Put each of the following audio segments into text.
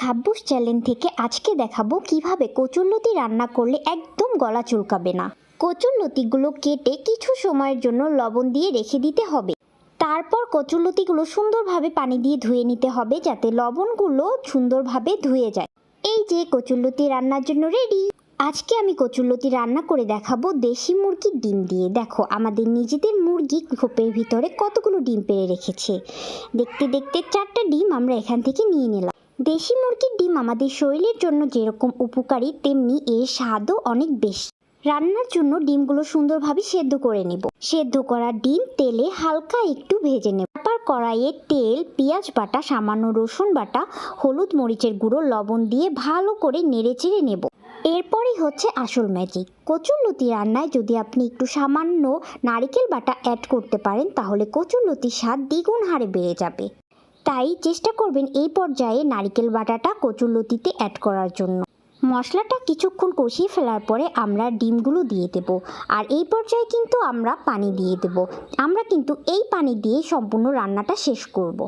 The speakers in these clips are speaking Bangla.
হাব্বুস চ্যানেল থেকে আজকে দেখাবো কিভাবে কচুরলতি রান্না করলে একদম গলা চুলকাবে না। কচুরলতিগুলো কেটে কিছু সময়ের জন্য লবণ দিয়ে রেখে দিতে হবে। তারপর কচুরলতিগুলো সুন্দরভাবে পানি দিয়ে ধুয়ে নিতে হবে যাতে লবণগুলো সুন্দরভাবে ধুয়ে যায়। এই যে কচুরলতি রান্নার জন্য রেডি। আজকে আমি কচুরলতি রান্না করে দেখাবো দেশি মুরগির ডিম দিয়ে। দেখো আমাদের নিজেদের মুরগি খোপের ভিতরে কতগুলো ডিম পেড়ে রেখেছে। দেখতে দেখতে 4টা ডিম আমরা এখান থেকে নিয়ে নিলাম। দেশি মুরগির ডিম আমাদের শরীরের জন্য যেরকম উপকারী তেমনি এর স্বাদও অনেক বেশি। রান্নার জন্য ডিমগুলো সুন্দরভাবে সেদ্ধ করে নেব। সেদ্ধ করা ডিম তেলে হালকা একটু ভেজে নেব। তারপর কড়াইয়ে তেল, পেঁয়াজ বাটা, সামান্য রসুন বাটা, হলুদ মরিচের গুঁড়ো, লবণ দিয়ে ভালো করে নেড়েচেড়ে নেব। এরপরই হচ্ছে আসল ম্যাজিক। কচুরলতি রান্নায় যদি আপনি একটু সামান্য নারকেল বাটা অ্যাড করতে পারেন তাহলে কচুরলতির স্বাদ দ্বিগুণ হারে বেড়ে যাবে। তাই চেষ্টা করবেন এই পর্যায়ে নারকেল বাটাটা কচুরলতিতে অ্যাড করার জন্য। মশলাটা কিছুক্ষণ কষিয়ে ফেলার পরে আমরা ডিমগুলো দিয়ে দেব। আর এই পর্যায়ে কিন্তু আমরা পানি দিয়ে দেব। আমরা কিন্তু এই পানি দিয়ে সম্পূর্ণ রান্নাটা শেষ করব।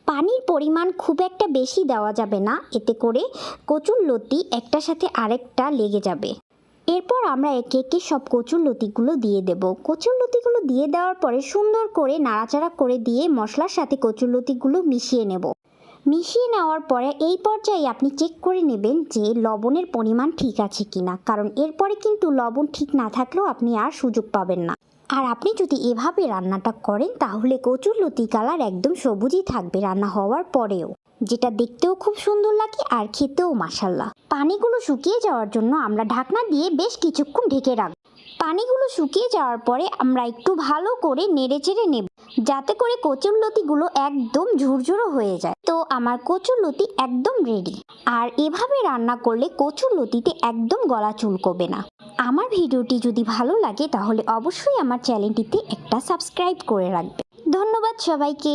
পানির পরিমাণ খুব একটা বেশি দেওয়া যাবে না, এতে করে কচুরলতি একটার সাথে আরেকটা লেগে যাবে। এরপর আমরা একে একে সব কচুরলতিগুলো দিয়ে দেব। কচুরলতিগুলো দিয়ে দেওয়ার পরে সুন্দর করে নাড়াচাড়া করে দিয়ে মশলার সাথে কচুরলতিগুলো মিশিয়ে নেব। মিশিয়ে নেওয়ার পরে এই পর্যায়ে আপনি চেক করে নেবেন যে লবণের পরিমাণ ঠিক আছে কিনা, কারণ এরপরে কিন্তু লবণ ঠিক না থাকলেও আপনি আর সুযোগ পাবেন না। আর আপনি যদি এভাবে রান্নাটা করেন তাহলে কচুরলতি কালার একদম সবুজই থাকবে রান্না হওয়ার পরেও, যেটা দেখতেও খুব সুন্দর লাগে আর খেতেও মাশাআল্লাহ। পানিগুলো শুকিয়ে যাওয়ার জন্য আমরা ঢাকনা দিয়ে বেশ কিছুক্ষণ ঢেকে রাখব। পানিগুলো শুকিয়ে যাওয়ার পরে আমরা একটু ভালো করে নেড়েচেড়ে নেব যাতে করে কচুরলতিগুলো একদম ঝুরঝুরো হয়ে যায়। তো আমার কচুরলতি একদম রেডি। আর এভাবে রান্না করলে কচুরলতিতে একদম গলা চুলকবে না। আমার ভিডিওটি যদি ভালো লাগে তাহলে অবশ্যই আমার চ্যানেলটিতে একটা সাবস্ক্রাইব করে রাখবে। ধন্যবাদ সবাইকে।